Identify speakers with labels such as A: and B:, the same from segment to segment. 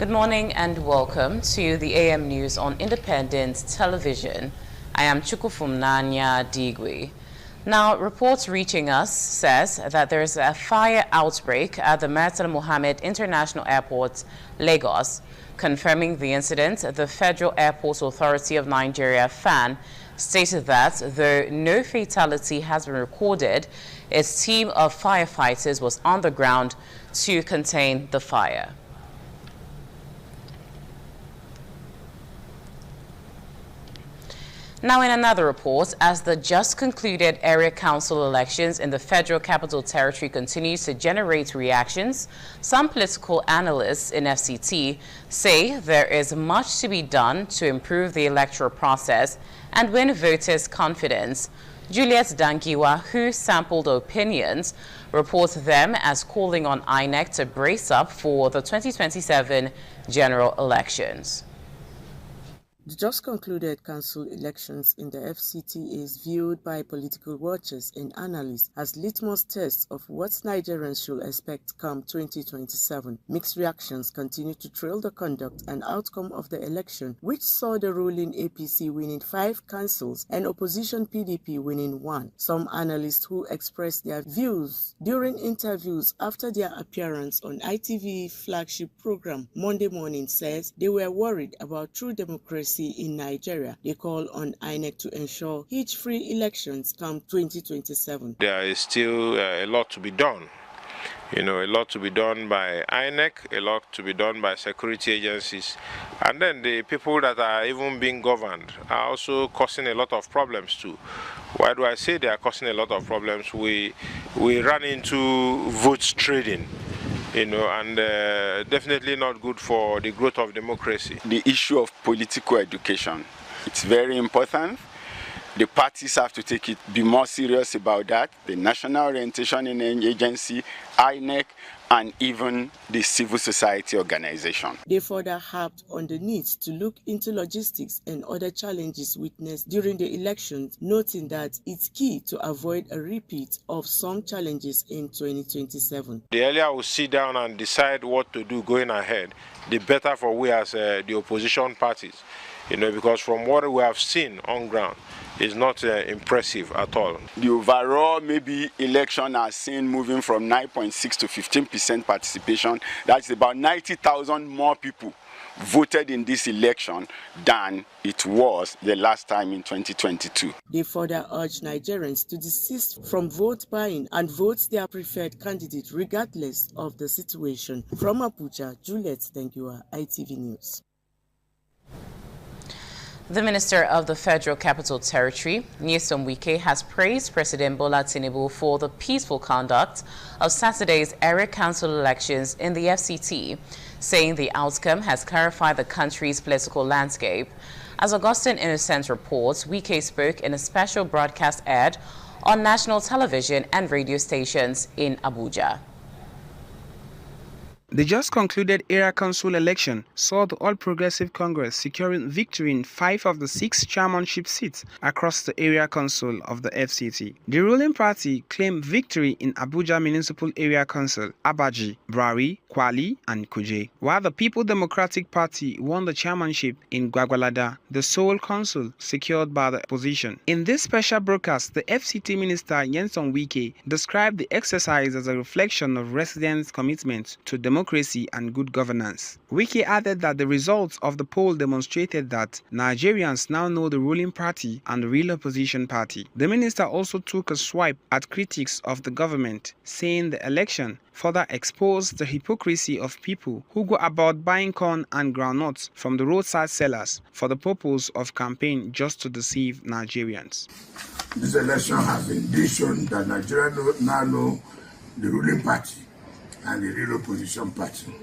A: Good morning and welcome to the AM News on Independent Television. I am Chukufumnanya Digwe. Now, reports reaching us says that there is a fire outbreak at the Murtala Mohammed International Airport, Lagos. Confirming the incident, the Federal Airports Authority of Nigeria, FAN, stated that though no fatality has been recorded, its team of firefighters was on the ground to contain the fire. Now, in another report, as the just concluded area council elections in the Federal Capital Territory continues to generate reactions, some political analysts in FCT say there is much to be done to improve the electoral process and win voters' confidence. Juliet Dangiwa, who sampled opinions, reports them as calling on INEC to brace up for the 2027 general elections.
B: The just concluded council elections in the FCT is viewed by political watchers and analysts as litmus tests of what Nigerians should expect come 2027. Mixed reactions continue to trail the conduct and outcome of the election, which saw the ruling APC winning 5 councils and opposition PDP winning 1. Some analysts who expressed their views during interviews after their appearance on ITV flagship program Monday Morning says they were worried about true democracy in Nigeria. They call on INEC to ensure hitch-free elections come 2027.
C: There is still a lot to be done. A lot to be done by INEC, a lot to be done by security agencies. And then the people that are even being governed are also causing a lot of problems too. Why do I say they are causing a lot of problems? We run into votes trading. And definitely not good for the growth of democracy.
D: The issue of political education, it's very important. The parties have to be more serious about that. The National Orientation Agency, INEC, and even the civil society organization.
B: They further harped on the need to look into logistics and other challenges witnessed during the elections, noting that it's key to avoid a repeat of some challenges in 2027.
C: The earlier we sit down and decide what to do going ahead, the better for we as the opposition parties. Because from what we have seen on ground, is not impressive at all.
D: The overall election has seen moving from 9.6 to 15% participation. That's about 90,000 more people voted in this election than it was the last time in 2022.
B: They further urge Nigerians to desist from vote buying and vote their preferred candidate regardless of the situation. From Abuja, Juliet Dangiwa, ITV News.
A: The Minister of the Federal Capital Territory, Nyesom Wike, has praised President Bola Tinubu for the peaceful conduct of Saturday's area council elections in the FCT, saying the outcome has clarified the country's political landscape. As Augustine Innocent reports, Wike spoke in a special broadcast aired on national television and radio stations in Abuja.
E: The just concluded area council election saw the All Progressive Congress securing victory in 5 of the 6 chairmanship seats across the area council of the FCT. The ruling party claimed victory in Abuja Municipal Area Council, Abaji, Brari, Kwali, and Kuje, while the People Democratic Party won the chairmanship in Gwagwalada, the sole council secured by the opposition. In this special broadcast, the FCT Minister Nyesom Wike described the exercise as a reflection of residents' commitment to democracy and good governance. Wike added that the results of the poll demonstrated that Nigerians now know the ruling party and the real opposition party. The minister also took a swipe at critics of the government, saying the election further exposed the hypocrisy of people who go about buying corn and groundnuts from the roadside sellers for the purpose of campaign just to deceive Nigerians.
F: This election has indeed shown that Nigerians now know the ruling party and the real opposition party.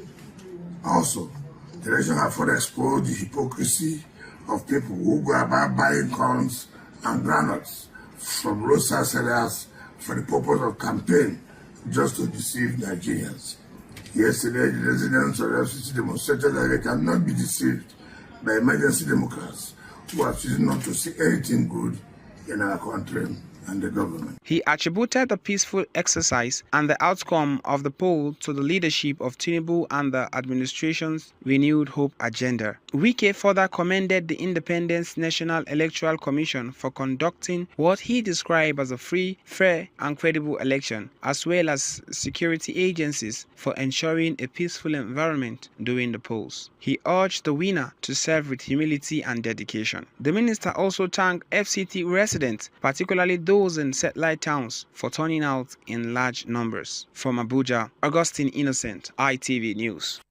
F: Also, the election has further exposed the hypocrisy of people who go about buying corns and groundnuts from roadside sellers for the purpose of campaign just to deceive Nigerians. Yesterday, the residents of the FCT demonstrated that they cannot be deceived by emergency Democrats who are choosing not to see anything good in our country and the government.
E: He attributed the peaceful exercise and the outcome of the poll to the leadership of Tinubu and the administration's renewed hope agenda. Wike further commended the Independent National Electoral Commission for conducting what he described as a free, fair, and credible election, as well as security agencies for ensuring a peaceful environment during the polls. He urged the winner to serve with humility and dedication. The minister also thanked FCT residents, particularly those in satellite towns, for turning out in large numbers. From Abuja, Augustine Innocent, ITV News.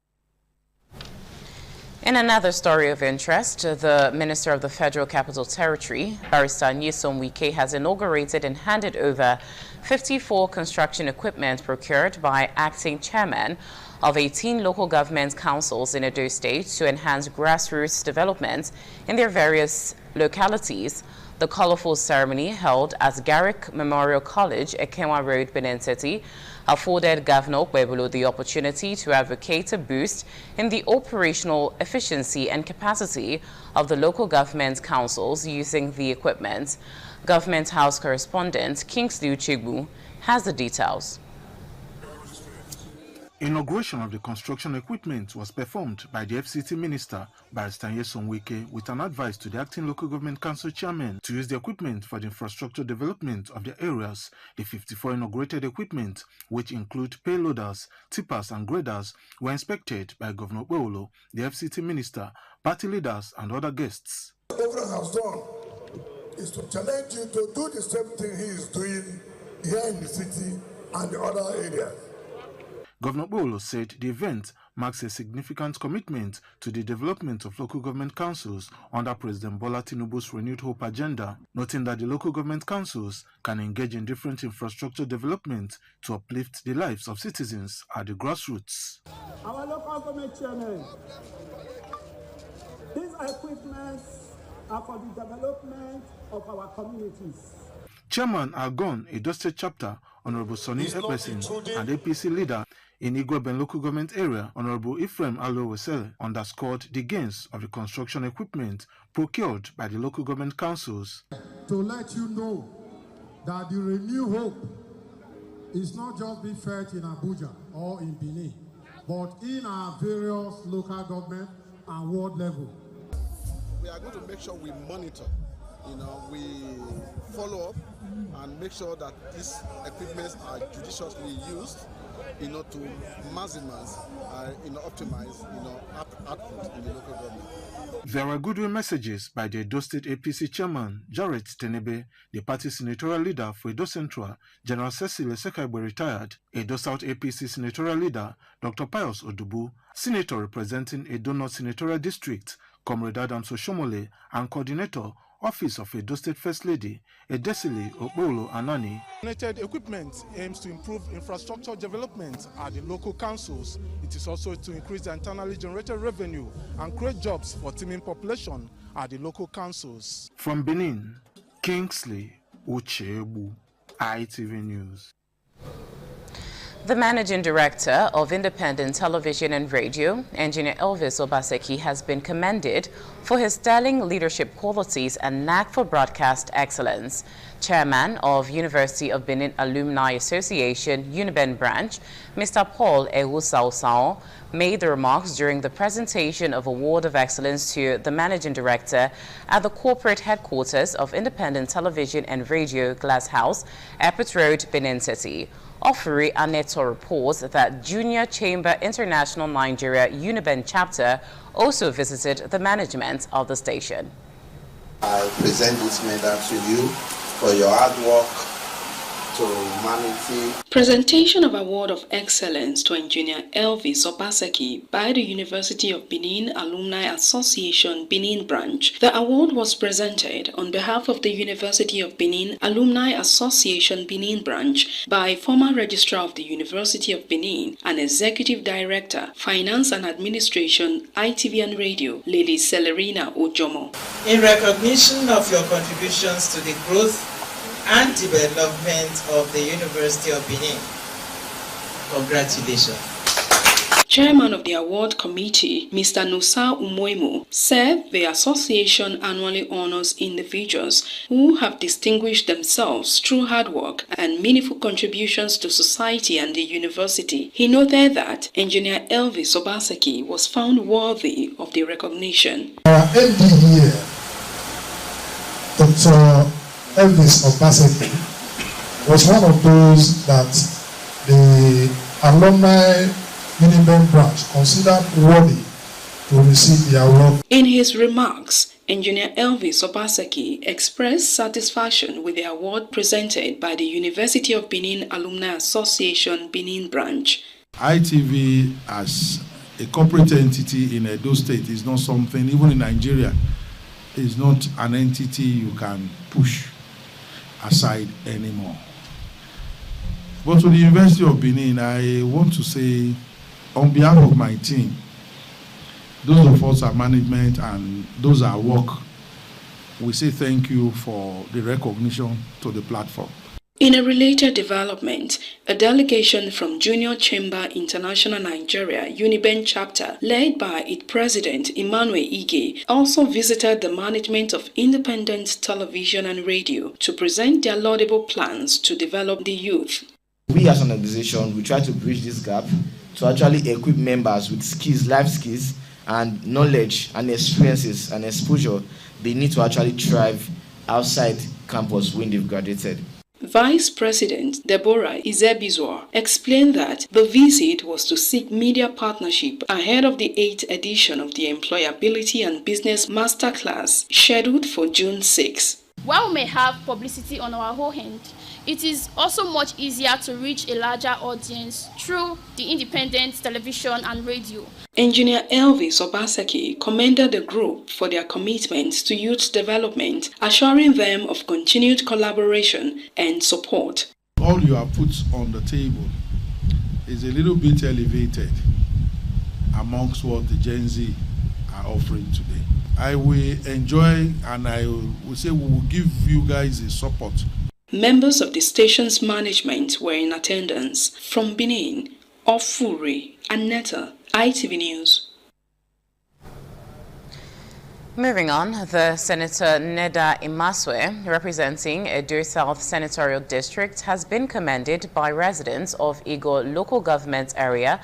A: In another story of interest, the Minister of the Federal Capital Territory, Barrister Nyesom Wike, has inaugurated and handed over 54 construction equipment procured by acting chairman of 18 local government councils in Edo State to enhance grassroots development in their various localities. The colorful ceremony held at Garrick Memorial College, Ekenwa Road, Benin City, afforded Governor Okpebholo the opportunity to advocate a boost in the operational efficiency and capacity of the local government councils using the equipment. Government House correspondent Kingsley Uchegbu has the details.
G: Inauguration of the construction equipment was performed by the FCT Minister, Barrister Nyesom Wike, with an advice to the acting local government council chairman to use the equipment for the infrastructure development of the areas. The 54 inaugurated equipment, which include payloaders, tippers, and graders, were inspected by Governor Okpebholo, the FCT Minister, party leaders, and other guests.
F: What the governor has done is to challenge you to do the same thing he is doing here in the city and the other areas.
G: Governor Okpebholo said the event marks a significant commitment to the development of local government councils under President Bola Tinubu's renewed hope agenda, noting that the local government councils can engage in different infrastructure development to uplift the lives of citizens at the grassroots.
H: Our local government chairman, these equipments are for the development of our communities.
G: Chairman Argon, Edo State Chapter, Honorable Sonny Epesin, and APC leader in Igweben local government area, Honorable Ephraim Alo-Wesele, underscored the gains of the construction equipment procured by the local government councils.
I: To let you know that the renewed hope is not just being felt in Abuja or in Benin, but in our various local government and world level.
J: We are going to make sure we monitor, we follow up and make sure that these equipments are judiciously used, to maximize, optimize, output in the local government.
G: There were goodwill messages by the Edo State APC chairman, Jared Tenebe, the party senatorial leader for Edo Central, General Cecil Esekaibo retired, Edo South APC senatorial leader, Dr. Pius Odubu, senator representing Edo North Senatorial District, Comrade Adams Oshomole, and coordinator, Office of Edo State First Lady, Edesili Okpebholo Anani.
K: Donated equipment aims to improve infrastructure development at the local councils. It is also to increase the internally generated revenue and create jobs for teeming population at the local councils.
G: From Benin, Kingsley Uchegbu, ITV News.
A: The Managing Director of Independent Television and Radio, Engineer Elvis Obaseki, has been commended for his sterling leadership qualities and knack for broadcast excellence. Chairman of University of Benin Alumni Association, Uniben Branch, Mr. Paul Ehusao made the remarks during the presentation of Award of Excellence to the Managing Director at the corporate headquarters of Independent Television and Radio Glass House, Airport Road, Benin City. Ofuri Aneto reports that Junior Chamber International Nigeria Uniben chapter also visited the management of the station.
L: I present this medal to you for your hard work to humanity.
M: Presentation of Award of Excellence to Engineer Elvis Obaseki by the University of Benin Alumni Association Benin Branch. The award was presented on behalf of the University of Benin Alumni Association Benin Branch by former Registrar of the University of Benin and Executive Director, Finance and Administration, ITV and Radio, Lady Celerina Ojomo.
N: In recognition of your contributions to the growth and development of the University of Benin. Congratulations.
M: Chairman of the award committee, Mr. Nusa Umoimo, said the association annually honors individuals who have distinguished themselves through hard work and meaningful contributions to society and the university. He noted that Engineer Elvis Obaseki was found worthy of the recognition.
I: Our MD here, Dr. Elvis Obaseki, was one of those that the alumni Uniben branch considered worthy to receive the award.
M: In his remarks, Engineer Elvis Obaseki expressed satisfaction with the award presented by the University of Benin Alumni Association Benin branch.
O: ITV as a corporate entity in Edo State is not something, even in Nigeria, is not an entity you can push aside anymore. But to the University of Benin, I want to say, on behalf of my team, those of us at management and those at work, we say thank you for the recognition to the platform.
M: In a related development, a delegation from Junior Chamber International Nigeria Uniben chapter, led by its president Emmanuel Ige, also visited the management of independent television and radio to present their laudable plans to develop the youth.
P: We as an organization, we try to bridge this gap to actually equip members with skills, life skills, and knowledge and experiences and exposure they need to actually thrive outside campus when they've graduated.
M: Vice President Deborah Izebizwa explained that the visit was to seek media partnership ahead of the 8th edition of the Employability and Business Masterclass scheduled for June 6.
Q: While we may have publicity on our whole hand, it is also much easier to reach a larger audience through the independent television and radio.
M: Engineer Elvis Obaseki commended the group for their commitment to youth development, assuring them of continued collaboration and support.
O: All you have put on the table is a little bit elevated amongst what the Gen Z are offering today. I will enjoy and I will say we will give you guys a support.
M: Members of the station's management were in attendance. From Benin, Ofuri and Netta, ITV News.
A: Moving on, the Senator Neda Imaswe, representing Edo South Senatorial District, has been commended by residents of Igor local government area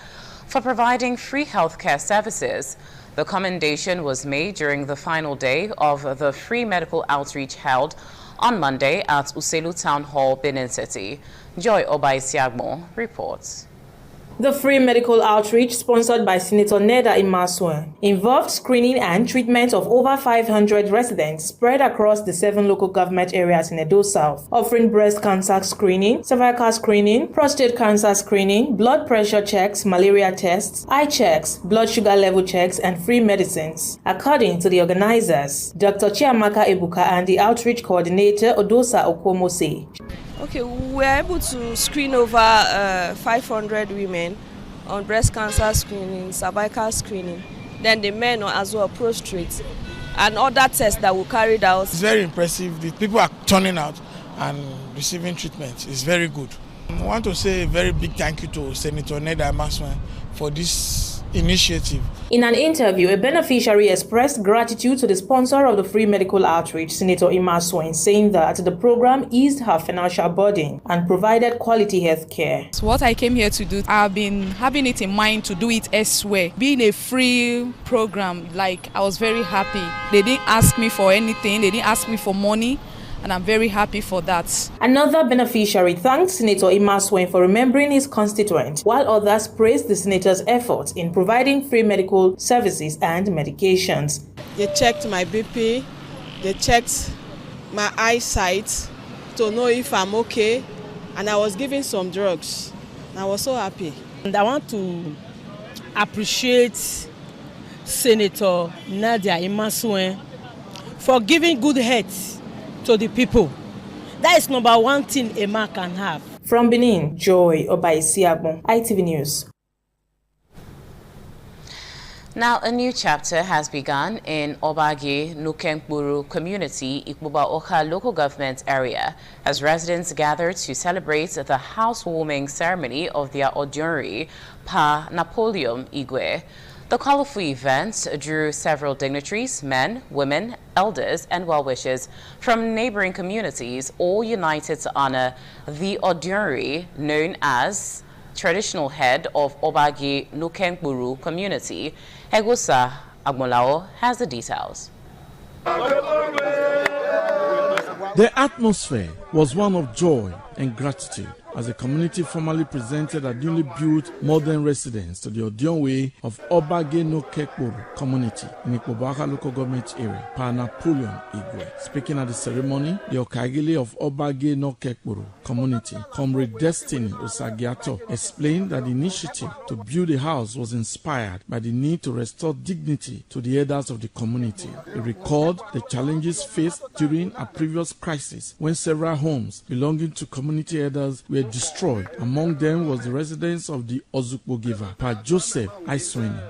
A: for providing free healthcare services. The commendation was made during the final day of the free medical outreach held on Monday at Uselu Town Hall, Benin City. Joy Obaisiagmo reports.
R: The free medical outreach, sponsored by Senator Neda Imaswe, involved screening and treatment of over 500 residents spread across the 7 local government areas in Edo South, offering breast cancer screening, cervical screening, prostate cancer screening, blood pressure checks, malaria tests, eye checks, blood sugar level checks, and free medicines. According to the organizers, Dr. Chiamaka Ebuka and the outreach coordinator Odosa Okomo say,
S: okay, we were able to screen over 500 women on breast cancer screening, cervical screening, then the men as well, prostate, and other tests that we carried out.
T: It's very impressive. The people are turning out and receiving treatment. It's very good. I want to say a very big thank you to Senator Neda Imaswe for this initiative.
R: In an interview, a beneficiary expressed gratitude to the sponsor of the free medical outreach, Senator Imaswe, saying that the program eased her financial burden and provided quality health care.
U: So what I came here to do, I've been having it in mind to do it elsewhere. Being a free program, I was very happy. They didn't ask me for anything, they didn't ask me for money, and I'm very happy for that. Another beneficiary thanked Senator Imaswe for remembering his constituent, while others praised the senator's efforts in providing free medical services and medications.
V: They checked my BP, they checked my eyesight to know if I'm okay, and I was given some drugs. I was so happy.
W: And I want to appreciate Senator Neda Imaswe for giving good health to the people. That is number one thing a man can have.
R: From Benin, Joy Obaisiagmo, ITV News.
A: Now, a new chapter has begun in Obage Nukenkburu community, Ikbuba Oka local government area, as residents gathered to celebrate the housewarming ceremony of their Odionri Pa Napoleon Igwe. The colorful event drew several dignitaries, men, women, elders, and well-wishers from neighboring communities, all united to honor the Odionri, known as traditional head of Obage Nukenkburu community. Egosa Agmolao has the details.
B: The atmosphere was one of joy and gratitude as the community formally presented a newly built modern residence to the Odionwe of Obage Nukenkburu community in Ikpoboaka local government area, Pa Napoleon Igwe. Speaking at the ceremony, the Okagili of Obage Nukenkburu community, Comrade Destiny Osagiato, explained that the initiative to build a house was inspired by the need to restore dignity to the elders of the community. He recalled the challenges faced during a previous crisis when several homes belonging to community elders were destroyed. Among them was the residence of the Ozukbo giver, Pa Joseph Aisweni.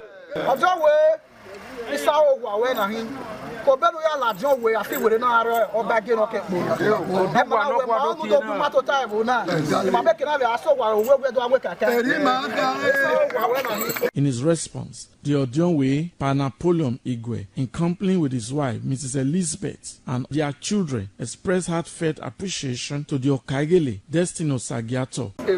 B: In his response, the Odionwe, Pa Napoleon Igwe, in company with his wife, Mrs. Elizabeth, and their children, expressed heartfelt appreciation to the Okagele, Destiny Osagiato.
C: I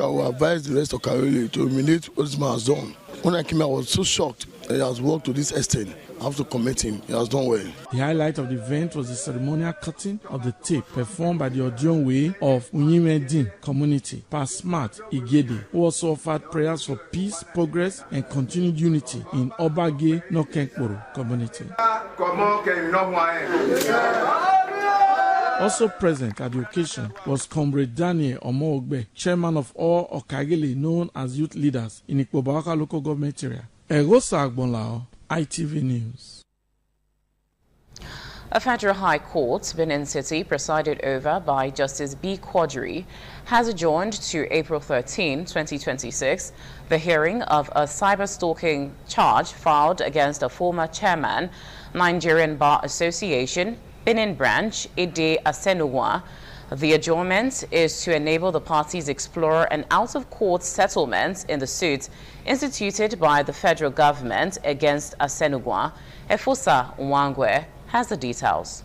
C: will advise the rest of Kareli to eliminate what this man has done. When I came, I was so shocked that he has worked to this extent. I have to commend him. He has done well.
B: The highlight of the event was the ceremonial cutting of the tape performed by the Odionwe of Unyimedin community, Pa Smart Igede, who also offered prayers for peace, progress, and continued unity in Obage Nukenkburu community. Also present at the occasion was Comrade Daniel Omoogbe, chairman of all Okagele known as youth leaders in Ikpoboaka local government area. Egosa Agbonlao, ITV News.
A: A federal high court, Benin City, presided over by Justice B. Quadri, has adjourned to April 13, 2026, the hearing of a cyber-stalking charge filed against a former chairman, Nigerian Bar Association, Benin Branch, Ide Asenuwa. The adjournment is to enable the parties explore an out-of-court settlement in the suit instituted by the federal government against Asenuwa. Efosa Nwangwe has the details.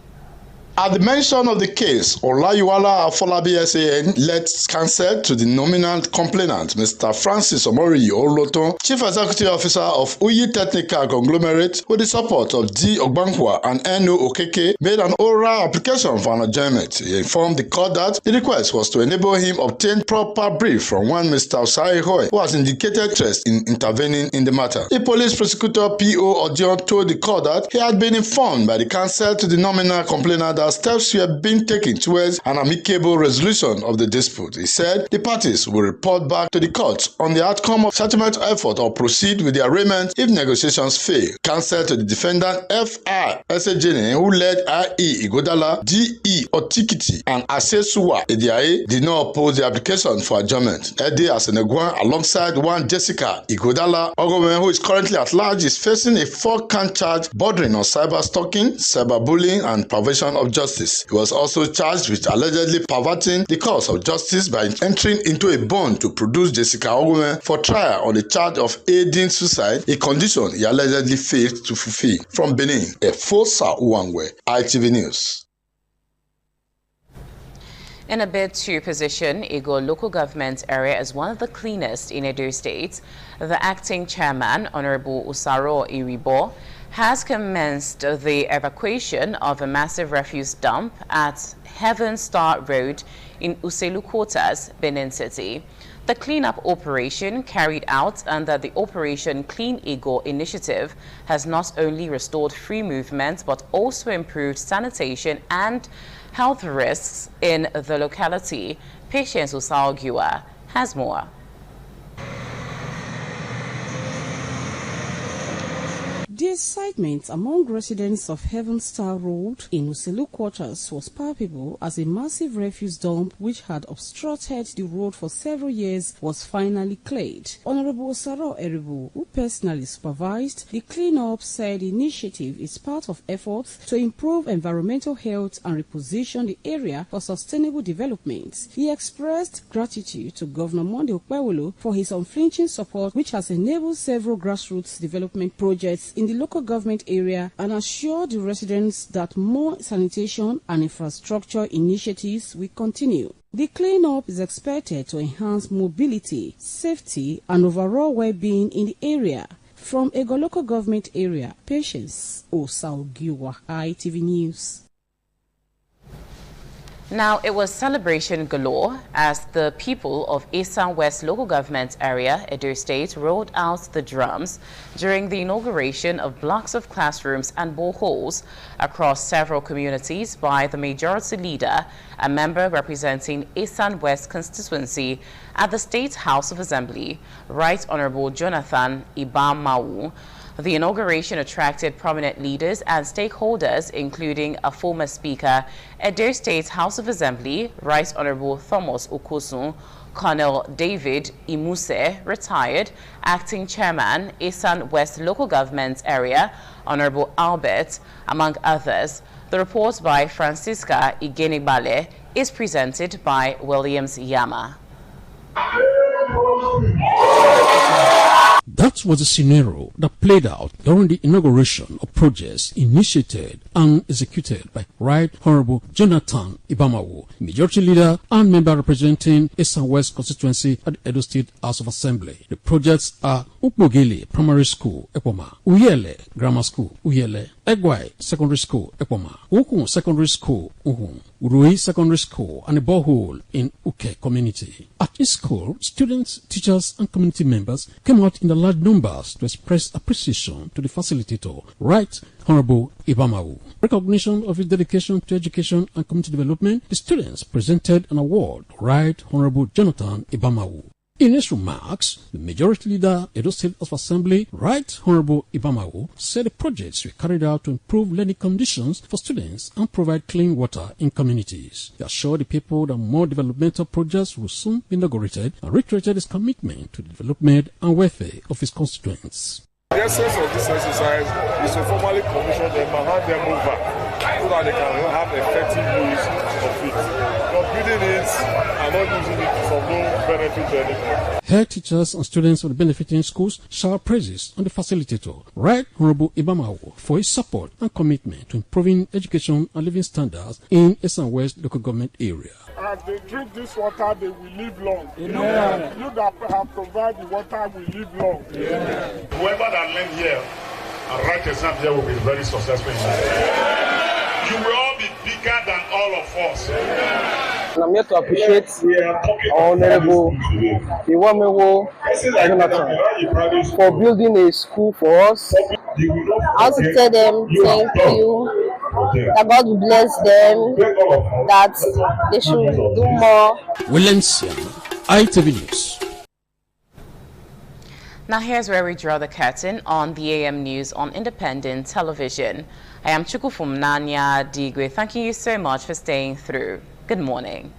D: At the mention of the case, Olayiwala Afolabi SAN led counsel to the nominal complainant, Mr. Francis Omori Oloton, Chief Executive Officer of Uyi Technical Conglomerate, with the support of D. Ogbankwa and N.O. Okeke, made an oral application for an adjournment. He informed the court that the request was to enable him obtain proper brief from one Mr. Osai Hoy, who has indicated interest in intervening in the matter. The police prosecutor P.O. Odion told the court that he had been informed by the counsel to the nominal complainant that steps were being taken towards an amicable resolution of the dispute. He said the parties will report back to the court on the outcome of settlement effort or proceed with the arraignment if negotiations fail. Counsel to the defendant F.R. Esejene, who led I.E. Igodala, D.E. Otikiti, and Asesuwa Ediaye, did not oppose the application for adjournment. Ede Asenegwan, alongside one Jessica Igodala Ogome, who is currently at large, is facing a 4-count charge bordering on cyber-stalking, cyberbullying, and perversion of justice. He was also charged with allegedly perverting the course of justice by entering into a bond to produce Jessica Ogome for trial on the charge of aiding suicide, a condition he allegedly failed to fulfill. From Benin, Efosa Uwangwe, ITV News.
A: In a bid to position Igbo local government area as one of the cleanest in Edo State, the acting chairman, Honorable Usaro Iribo, has commenced the evacuation of a massive refuse dump at Heaven Star Road in Uselu Quarters, Benin City. The cleanup operation carried out under the Operation Clean Igbo initiative has not only restored free movement but also improved sanitation and health risks in the locality. Patience Usaogua has more.
E: The excitement among residents of Heaven Star Road in Uselu quarters was palpable as a massive refuse dump which had obstructed the road for several years was finally cleared. Honorable Saro Eribu, who personally supervised the clean-up, said the initiative is part of efforts to improve environmental health and reposition the area for sustainable development. He expressed gratitude to Governor Monday Okpewolo for his unflinching support, which has enabled several grassroots development projects in the local government area, and assured the residents that more sanitation and infrastructure initiatives will continue. The clean-up is expected to enhance mobility, safety, and overall well-being in the area. From Ego local government area, Patience Osaugiwa, ITV News.
A: Now, it was celebration galore as the people of Esan West local government area, Edo State, rolled out the drums during the inauguration of blocks of classrooms and boreholes across several communities by the majority leader, a member representing Esan West constituency at the State House of Assembly, Right Honorable Jonathan Ibamawu. The inauguration attracted prominent leaders and stakeholders, including a former Speaker, Edo State House of Assembly, Right Honorable Thomas Okosun, Colonel David Imuse, retired, Acting Chairman, Esan West Local Government Area, Honorable Albert, among others. The report by Francisca Igenibale is presented by Williams Yama.
F: That was the scenario that played out during the inauguration of projects initiated and executed by Right Honorable Jonathan Ibamawu, Majority Leader and member representing Esan West constituency at the Edo State House of Assembly. The projects are Ukmogele Primary School, Epoma, Uyele Grammar School, Uyele, Egwai Secondary School, Epoma, Ukun Secondary School, Uhun, Urui Secondary School, and a borehole in Uke community. At each school, students, teachers, and community members came out in the large numbers to express appreciation to the facilitator, Right Honorable Ibamawu. Recognition of his dedication to education and community development, the students presented an award to Right Honorable Jonathan Ibamawu. In his remarks, the Majority Leader, Edo State House of Assembly, Right Honorable Ibamawu, said the projects were carried out to improve learning conditions for students and provide clean water in communities. He assured the people that more developmental projects will soon be inaugurated and reiterated his commitment to the development and welfare of his constituents.
H: The essence of this exercise is to formally commission them and hand them over so that they can have effective use of it. Not building it and not using it for no benefit to anyone.
F: Head teachers and students of the benefiting schools shout praises on the facilitator, Right Honorable Ibamawu, for his support and commitment to improving education and living standards in Esan West local government area.
H: As they drink this water, they will live long.
F: Amen.
H: You that have provided the water will live long.
F: Amen.
H: Whoever that learn here and write exam here will be very successful in life. You will all be bigger than all of us.
X: And I'm here to appreciate our Honorable Iwamewo Jonathan for building a school for us.
Y: I want to tell them thank you, that God will bless them, that they should do more.
F: Williams, ITV News.
A: Now here's where we draw the curtain on the AM News on Independent Television. I am Chukufum Nanya Digwe. Thanking you so much for staying through. Good morning.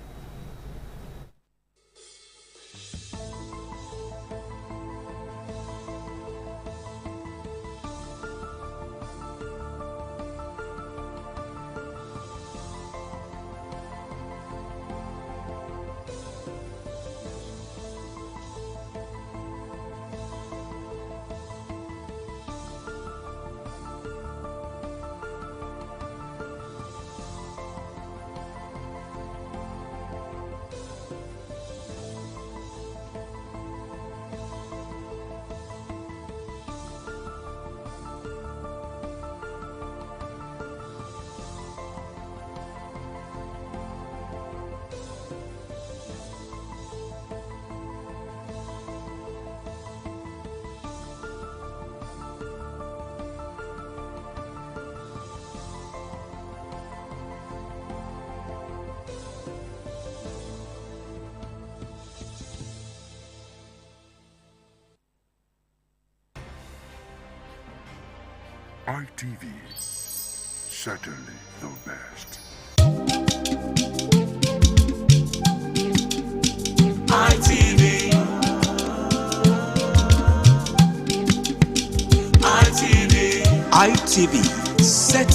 G: ITV, certainly the best.
J: ITV, certainly